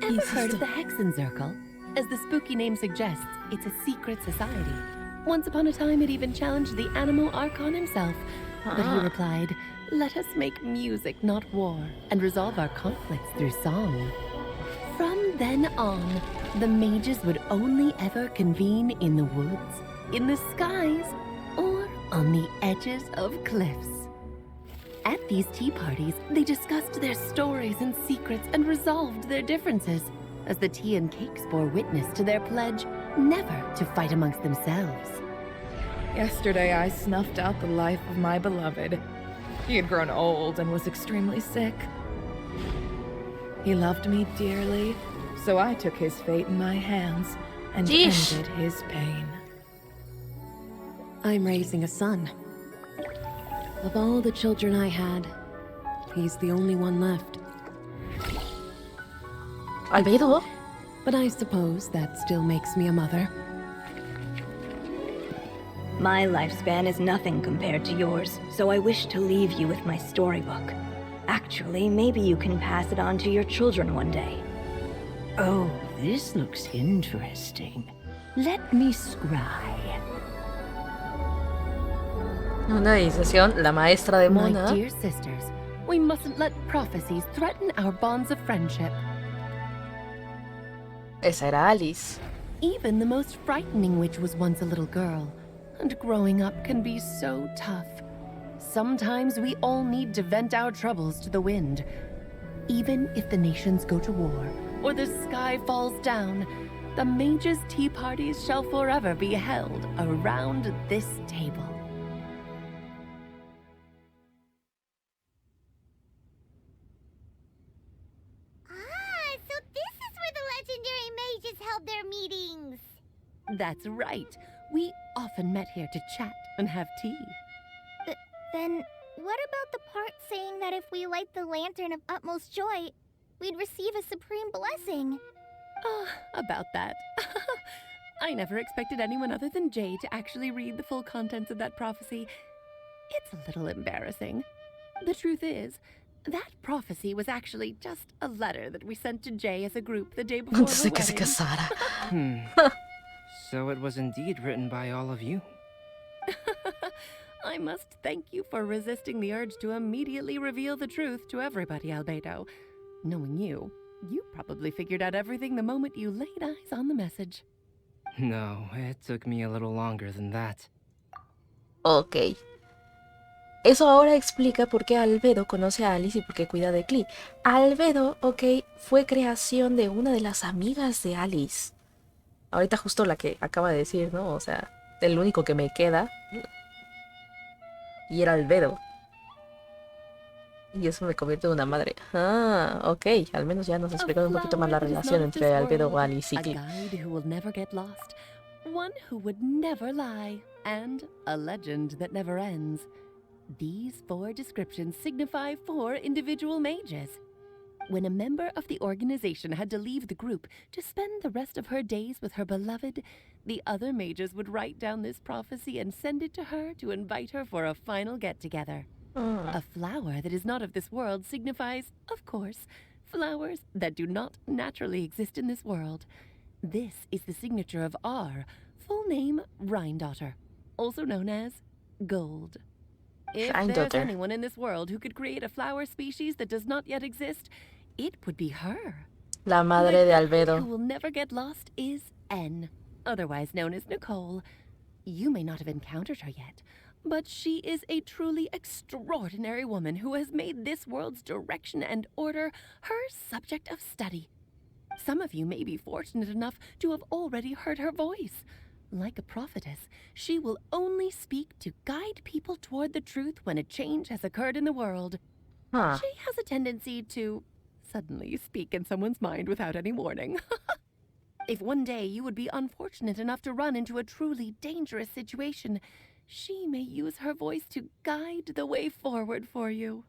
Ever heard of the Hexen Circle? As the spooky name suggests, it's a secret society. Once upon a time, it even challenged the Anemo Archon himself. But he replied, "Let us make music, not war, and resolve our conflicts through song." From then on, the mages would only ever convene in the woods, in the skies, or on the edges of cliffs. At these tea parties, they discussed their stories and secrets and resolved their differences, as the tea and cakes bore witness to their pledge never to fight amongst themselves. Yesterday I snuffed out the life of my beloved. He had grown old and was extremely sick. He loved me dearly, so I took his fate in my hands and ended his pain. I'm raising a son. Of all the children I had, he's the only one left. ¿Albedo? But I suppose that still makes me a mother. My lifespan is nothing compared to yours, so I wish to leave you with my storybook. Actually, maybe you can pass it on to your children one day. Oh, this looks interesting. Let me scry. Una iniciación, la maestra de Mona. My dear sisters, we mustn't let prophecies threaten our bonds of friendship. Esa era Alice. Even the most frightening witch was once a little girl, and growing up can be so tough. Sometimes we all need to vent our troubles to the wind. Even if the nations go to war, or the sky falls down, the mages' tea parties shall forever be held around this table. So this is where the legendary mages held their meetings. That's right. We often met here to chat and have tea. Then what about the part saying that if we light the lantern of utmost joy, we'd receive a supreme blessing? About that. I never expected anyone other than Jay to actually read the full contents of that prophecy. It's a little embarrassing. The truth is, that prophecy was actually just a letter that we sent to Jay as a group the day before Antes her de que se wedding. casara. So it was indeed written by all of you. I must thank you for resisting the urge to immediately reveal the truth to everybody, Albedo. Knowing you, you probably figured out everything the moment you laid eyes on the message. No, it took me a little longer than that. Ok. Eso ahora explica por qué Albedo conoce a Alice y por qué cuida de Klee. Albedo, ok, fue creación de una de las amigas de Alice. Ahorita justo la que acaba de decir, ¿no? O sea, el único que me queda. Y era Albedo. Y eso me convierte en una madre. Ah, ok. Al menos ya nos explicó un poquito más la relación entre Albedo, Alice y A Klee. guide who will never get lost, one who would never lie, and a legend that never ends. These 4 descriptions signify 4 individual mages. When a member of the organization had to leave the group to spend the rest of her days with her beloved, the other mages would write down this prophecy and send it to her to invite her for a final get-together. A flower that is not of this world signifies, of course, flowers that do not naturally exist in this world. This is the signature of our full name, Rhindaughter, also known as Gold. If there's Rhindaughter. anyone in this world who could create a flower species that does not yet exist, it would be her. La madre de My friend Albedo. who will never get lost is N, otherwise known as Nicole. You may not have encountered her yet, but she is a truly extraordinary woman who has made this world's direction and order her subject of study. Some of you may be fortunate enough to have already heard her voice. Like a prophetess, she will only speak to guide people toward the truth when a change has occurred in the world. Huh. She has a tendency to suddenly speak in someone's mind without any warning. If one day you would be unfortunate enough to run into a truly dangerous situation, she may use her voice to guide the way forward for you.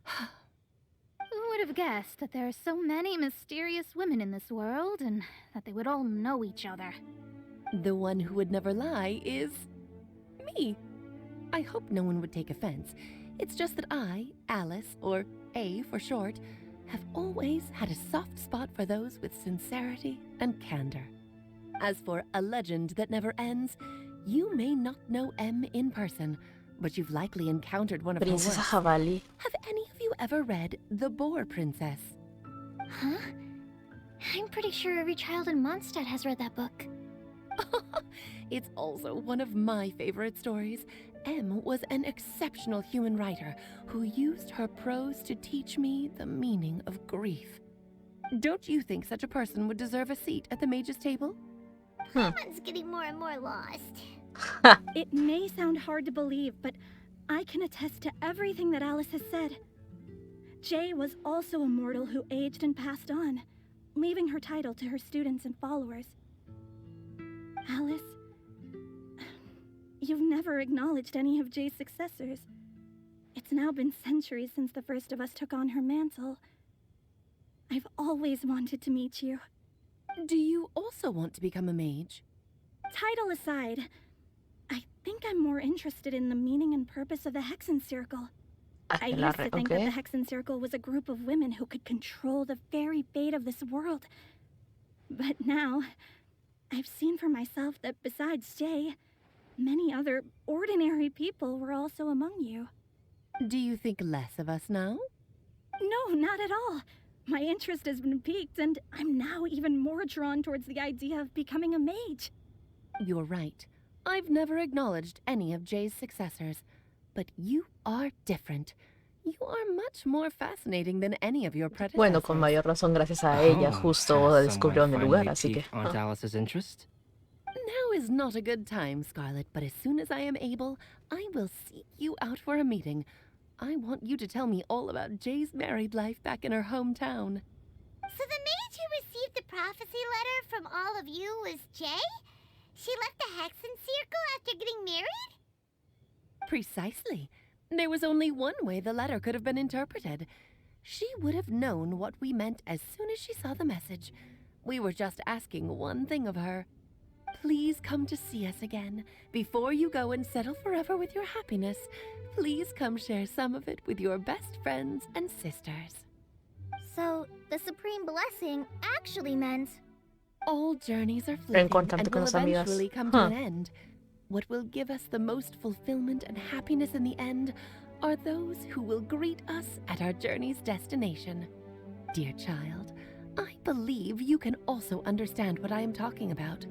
Who would have guessed that there are so many mysterious women in this world, and that they would all know each other? The one who would never lie is me. I hope no one would take offense. It's just that I, Alice, or A for short, have always had a soft spot for those with sincerity and candor. As for a legend that never ends, you may not know M in person, but you've likely encountered one of her Princesa works. Jabalí. Have any of you ever read The Boar Princess? Huh? I'm pretty sure every child in Mondstadt has read that book. It's also one of my favorite stories. M was an exceptional human writer who used her prose to teach me the meaning of grief. Don't you think such a person would deserve a seat at the mage's table? Someone's getting more and more lost. It may sound hard to believe, but I can attest to everything that Alice has said. Jay was also a mortal who aged and passed on, leaving her title to her students and followers. Alice, you've never acknowledged any of Jay's successors. It's now been centuries since the first of us took on her mantle. I've always wanted to meet you. Do you also want to become a mage? Title aside, I think I'm more interested in the meaning and purpose of the Hexen Circle. I used to think that the Hexen Circle was a group of women who could control the very fate of this world. But now, I've seen for myself that besides Jay, many other ordinary people were also among you. Do you think less of us now? No, not at all. My interest has been piqued, and I'm now even more drawn towards the idea of becoming a mage. You're right. I've never acknowledged any of Jay's successors, but you are different. You are much more fascinating than any of your predecessors. Bueno, con mayor razón gracias a ella justo descubrieron el lugar, así que... Aunt Alice's interest? Now is not a good time, Scarlet, but as soon as I am able, I will seek you out for a meeting. I want you to tell me all about Jay's married life back in her hometown. So the mage who received the prophecy letter from all of you was Jay? She left the Hexen Circle after getting married? Precisely. There was only one way the letter could have been interpreted. She would have known what we meant as soon as she saw the message. We were just asking one thing of her. Please come to see us again. Before you go and settle forever with your happiness, please come share some of it with your best friends and sisters. So, the Supreme Blessing actually meant... All journeys are fleeting and will con las amigas. eventually come to an end. What will give us the most fulfillment and happiness in the end are those who will greet us at our journey's destination. Dear child, I believe you can also understand what I am talking about.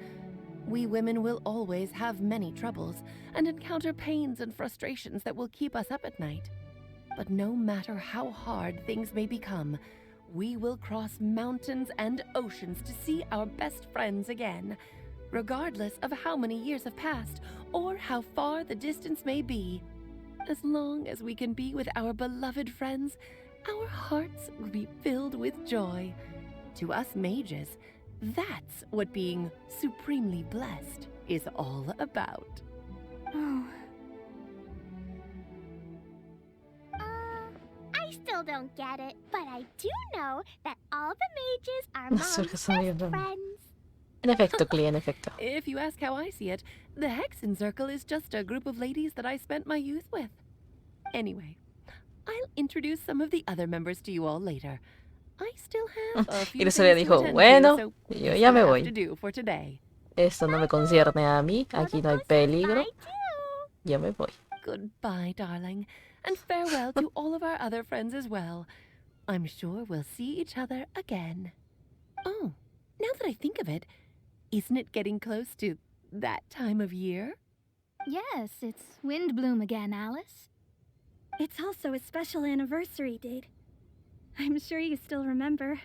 We women will always have many troubles and encounter pains and frustrations that will keep us up at night. But no matter how hard things may become, we will cross mountains and oceans to see our best friends again, regardless of how many years have passed or how far the distance may be. As long as we can be with our beloved friends, our hearts will be filled with joy. To us mages, that's what being supremely blessed is all about. Oh, I still don't get it, but I do know that all the mages are No, Mom's Sergio, best está bien, friends. En efecto, Clee, en efecto. If you ask how I see it, the Hexen Circle is just a group of ladies that I spent my youth with. Anyway, I'll introduce some of the other members to you all later. I still have a few Y things le to dijo, attend bueno, to, so yo that's ya what me I have voy. to do for today. Esto no me concierne a mí, aquí no hay peligro, Bye, too. yo me voy. Goodbye, darling, and farewell to all of our other friends as well. I'm sure we'll see each other again. Oh, now that I think of it, isn't it getting close to that time of year? Yes, it's Windbloom again, Alice. it's also a special anniversary date. I'm sure you still remember.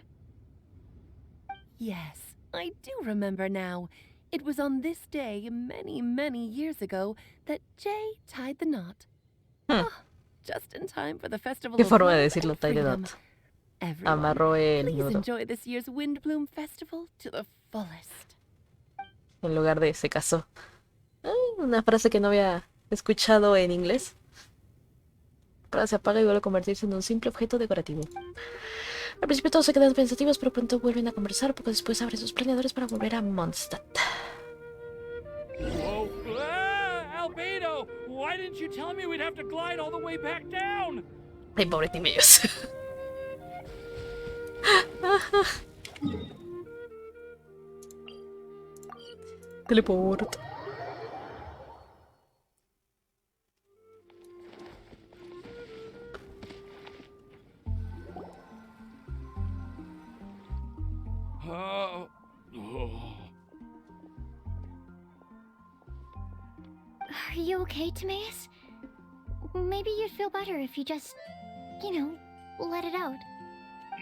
Yes, I do remember now. It was on this day many, many years ago that Jay tied the knot. Ah, just in time for the festival Qué of forma de love decirlo, and tie the freedom. knot. Everyone, Amarró el please nudo. enjoy this year's Windbloom Festival to the fullest. En lugar de se casó. Una frase que no había escuchado en inglés. Ahora se apaga y vuelve a convertirse en un simple objeto decorativo. Al principio todos se quedan pensativos, pero pronto vuelven a conversar. Poco después abren sus planeadores para volver a Mondstadt. Oh, Albedo! Why didn't you tell me we'd have to glide all the way back down? Ay, pobres niños. Teleport. Are you okay, Timaeus? Maybe you'd feel better if you just, you know, let it out.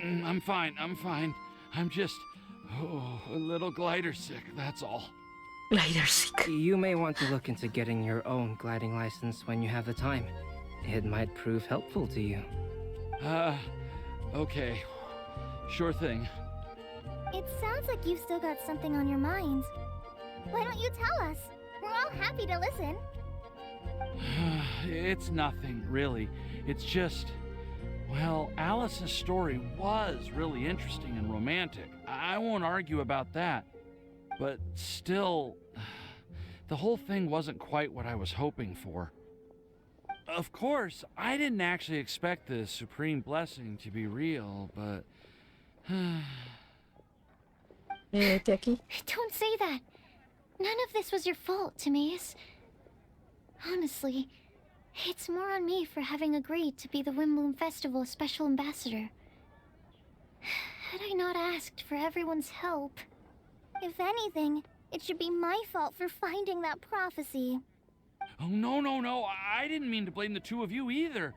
I'm fine. I'm just a little glider sick, that's all. Glider sick. You may want to look into getting your own gliding license when you have the time. It might prove helpful to you. Okay. Sure thing. It sounds like you've still got something on your mind. Why don't you tell us? We're all happy to listen. It's nothing, really. It's just... Well, Alice's story was really interesting and romantic. I won't argue about that. But still, the whole thing wasn't quite what I was hoping for. Of course, I didn't actually expect the supreme blessing to be real, but... Aquí. Don't say that. None of this was your fault, Timaeus. Honestly, it's more on me for having agreed to be the Windbloom Festival Special Ambassador. Had I not asked for everyone's help... If anything, it should be my fault for finding that prophecy. Oh, no. I didn't mean to blame the two of you either.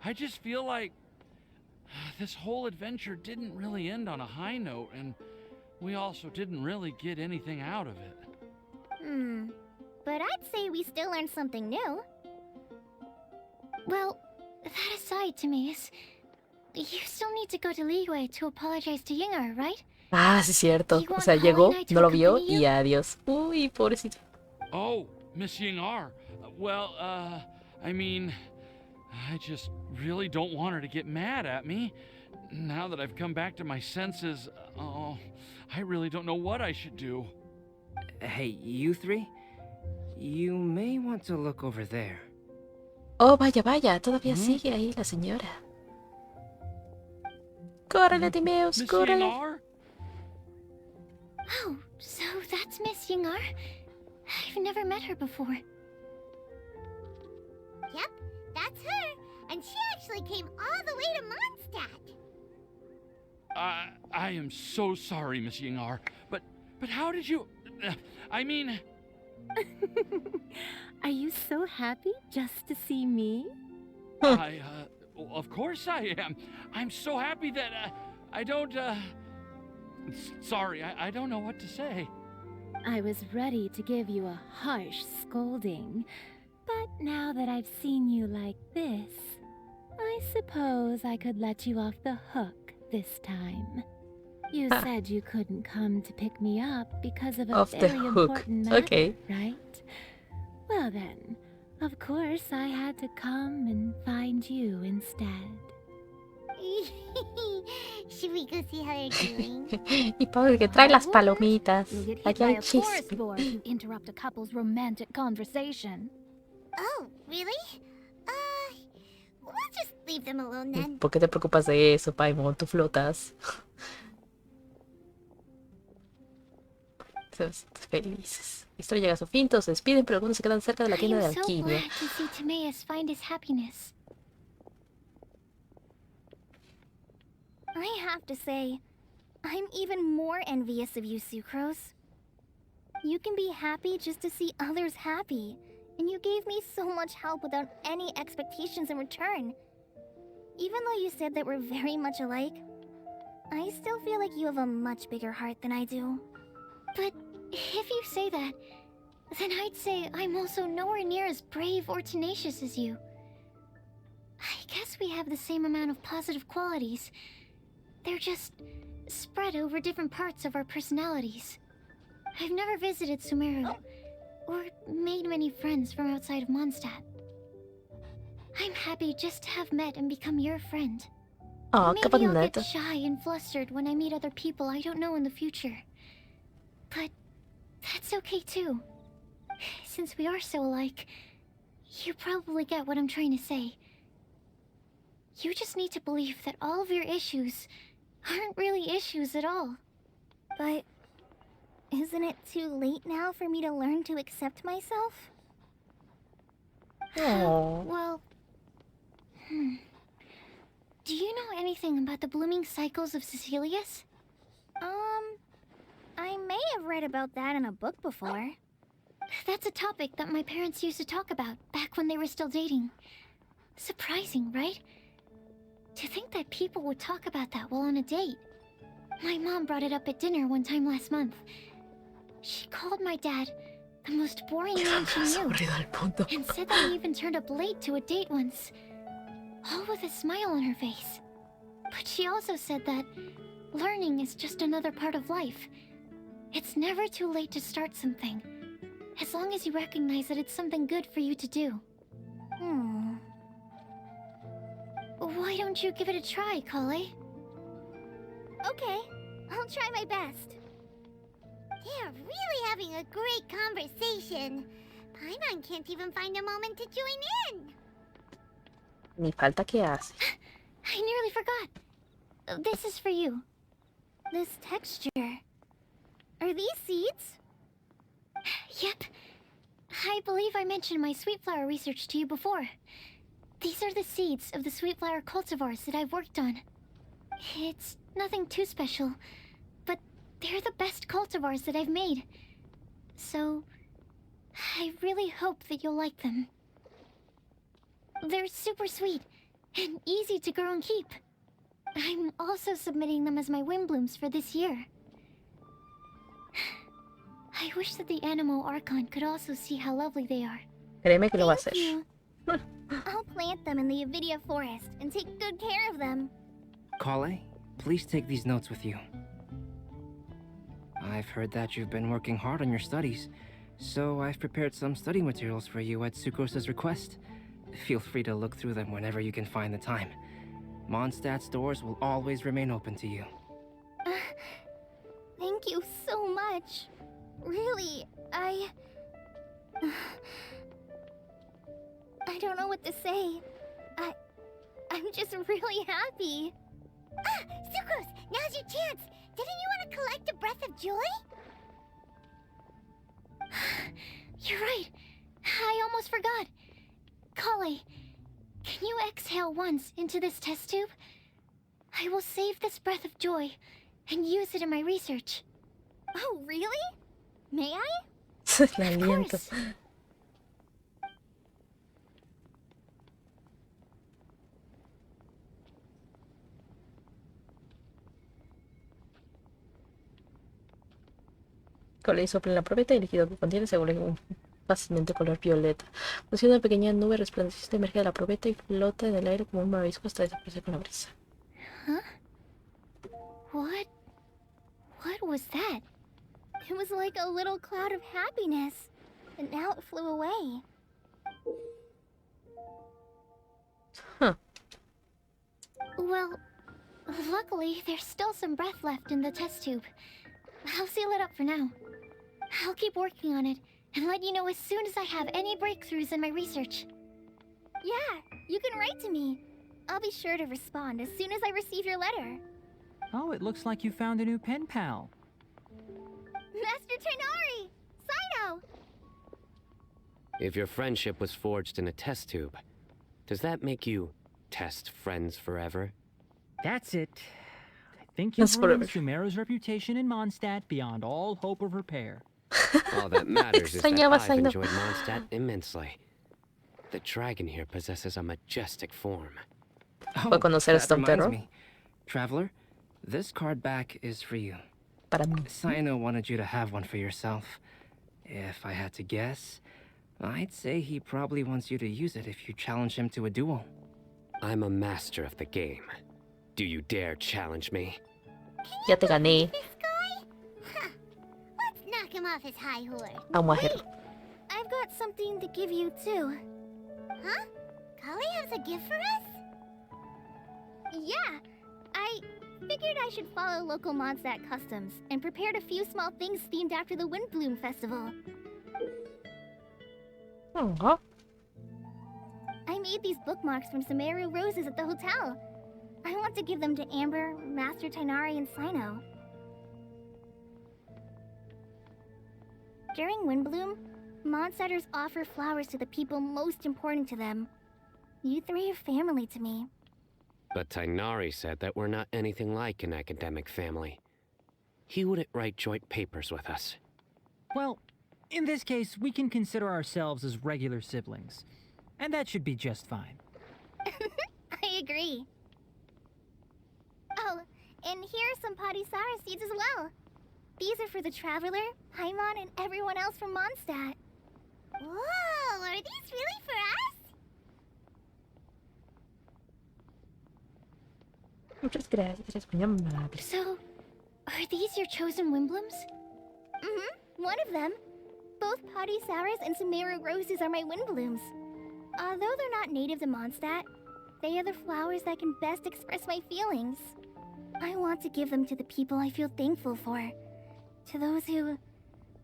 I just feel like... This whole adventure didn't really end on a high note, and we also didn't really get anything out of it. But I'd say we still learned something new. Well, that aside, Timaeus, you still need to go to Liyue to apologize to Yinger, right? Ah, sí, cierto. O sea, llegó, no lo vio y adiós. Uy, pobrecito. Oh, Miss Yingar. Well, I mean, I just really don't want her to get mad at me. Now that I've come back to my senses, I really don't know what I should do. Hey, you three? You may want to look over there. Oh, vaya, todavía sigue ahí la señora. Córrele, Timaeus, Miss córrele. Yingar? Oh, so that's Miss Yingar? I've never met her before. Yep, that's her. And she actually came all the way to Mondstadt. I am so sorry, Miss Yingar, but how did you... I mean... Are you so happy just to see me? Of course I am. I'm so happy that, I don't, Sorry, I don't know what to say. I was ready to give you a harsh scolding, but now that I've seen you like this, I suppose I could let you off the hook this time. You said you couldn't come to pick me up because of a very important matter, right? Well then, of course I had to come and find you instead. Should we go see how they're doing? Y Pau, que trae las palomitas. You'll get hit Aquí by hay a forest chisme. boar if you interrupt a couple's romantic conversation. Oh, really? We'll just leave them alone then. ¿Por qué te preocupas de eso, Paimon? Tú flotas. Felices. La historia llega a su fin, todos se despiden, pero algunos se quedan cerca de la tienda de alquimia. I'm so glad to see Timaeus find his happiness. I have to say, I'm even more envious of you, Sucrose. You can be happy just to see others happy, and you gave me so much help without any expectations in return. Even though you said that we're very much alike, I still feel like you have a much bigger heart than I do. But if you say that, then I'd say I'm also nowhere near as brave or tenacious as you. I guess we have the same amount of positive qualities. They're just spread over different parts of our personalities. I've never visited Sumeru, or made many friends from outside of Mondstadt. I'm happy just to have met and become your friend. Oh, Maybe I'll get shy and flustered when I meet other people I don't know in the future. But that's okay too. Since we are so alike, you probably get what I'm trying to say. You just need to believe that all of your issues, aren't really issues at all. But isn't it too late now for me to learn to accept myself? Oh. Well, do you know anything about the blooming cycles of Cecilius? I may have read about that in a book before. That's a topic that my parents used to talk about back when they were still dating. Surprising, right? To think that people would talk about that while on a date. My mom brought it up at dinner one time last month. She called my dad the most boring man she knew, and said that he even turned up late to a date once, all with a smile on her face. But she also said that learning is just another part of life. It's never too late to start something, as long as you recognize that it's something good for you to do. Why don't you give it a try, Kale? Okay, I'll try my best. They're really having a great conversation. Paimon can't even find a moment to join in. Ni falta que hace. I nearly forgot. This is for you. This texture. Are these seeds? Yep. I believe I mentioned my sweet flower research to you before. These are the seeds of the sweet flower cultivars that I've worked on. It's nothing too special, but they're the best cultivars that I've made. So, I really hope that you'll like them. They're super sweet and easy to grow and keep. I'm also submitting them as my wind blooms for this year. I wish that the Anemo Archon could also see how lovely they are. Créeme que lo va a hacer. I'll plant them in the Avidia forest and take good care of them. Kale, please take these notes with you. I've heard that you've been working hard on your studies, so I've prepared some study materials for you at Sucrose's request. Feel free to look through them whenever you can find the time. Mondstadt's doors will always remain open to you. Thank you so much. Really, I don't know what to say. I'm just really happy. Ah, Sucrose, now's your chance. Didn't you want to collect a breath of joy? You're right. I almost forgot. Kale, can you exhale once into this test tube? I will save this breath of joy and use it in my research. Oh, really? May I? El aliento. Cole sopla en la probeta y el líquido que contiene se vuelve un fácilmente color violeta. Funciona una pequeña nube resplandeciente, emerge de la probeta y flota en el aire como un marisco hasta desaparecer con la brisa. Huh? What was that? It was like a little cloud of happiness, and now it flew away. Huh. Well, luckily, there's still some breath left in the test tube. I'll seal it up for now. I'll keep working on it, and let you know as soon as I have any breakthroughs in my research. Yeah, you can write to me. I'll be sure to respond as soon as I receive your letter. Oh, it looks like you found a new pen pal. Master Tainari! Sino! If your friendship was forged in a test tube, does that make you test friends forever? That's it. I think you've ruined Sumeru's reputation in Mondstadt beyond all hope of repair. All that matters is that I've enjoyed Mondstadt immensely. The dragon here possesses a majestic form. Oh, that reminds me. Traveler, this card back is for you. Sino wanted you to have one for yourself. If I had to guess, I'd say he probably wants you to use it if you challenge him to a duel. I'm a master of the game. Do you dare challenge me? Ya te gané. This guy? Huh. Let's knock him off his high horse. Wait, I've got something to give you too. Huh? Kale has a gift for us? Yeah, I figured I should follow local Mondstadt customs and prepared a few small things themed after the Windbloom Festival. Oh. I made these bookmarks from Sumeru roses at the hotel. I want to give them to Amber, Master Tighnari, and Cyno. During Windbloom, Mondstadters offer flowers to the people most important to them. You three are family to me. But Tighnari said that we're not anything like an academic family. He wouldn't write joint papers with us. Well, in this case, we can consider ourselves as regular siblings. And that should be just fine. I agree. Oh, and here are some Padisara seeds as well. These are for the Traveler, Paimon, and everyone else from Mondstadt. Whoa, are these really for us? Muchas gracias, muy amable. So, are these your chosen Windblooms? One of them. Both Padisaras and Sumeru roses are my Windblooms. Although they're not native to Mondstadt, they are the flowers that can best express my feelings. I want to give them to the people I feel thankful for. To those who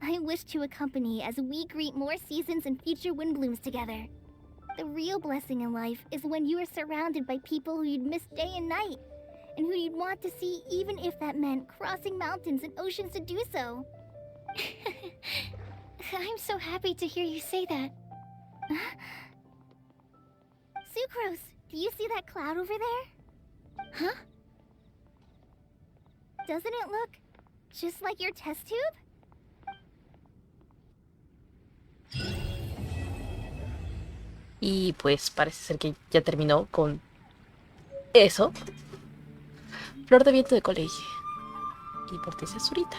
I wish to accompany as we greet more seasons and future Windblooms together. The real blessing in life is when you are surrounded by people who you'd miss day and night, and who you'd want to see even if that meant crossing mountains and oceans to do so. I'm so happy to hear you say that. Sucrose, do you see that cloud over there? Huh? Doesn't it look just like your test tube? Y pues parece ser que ya terminó con eso. Flor de viento de colegio. Y portes azurita.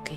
Ok.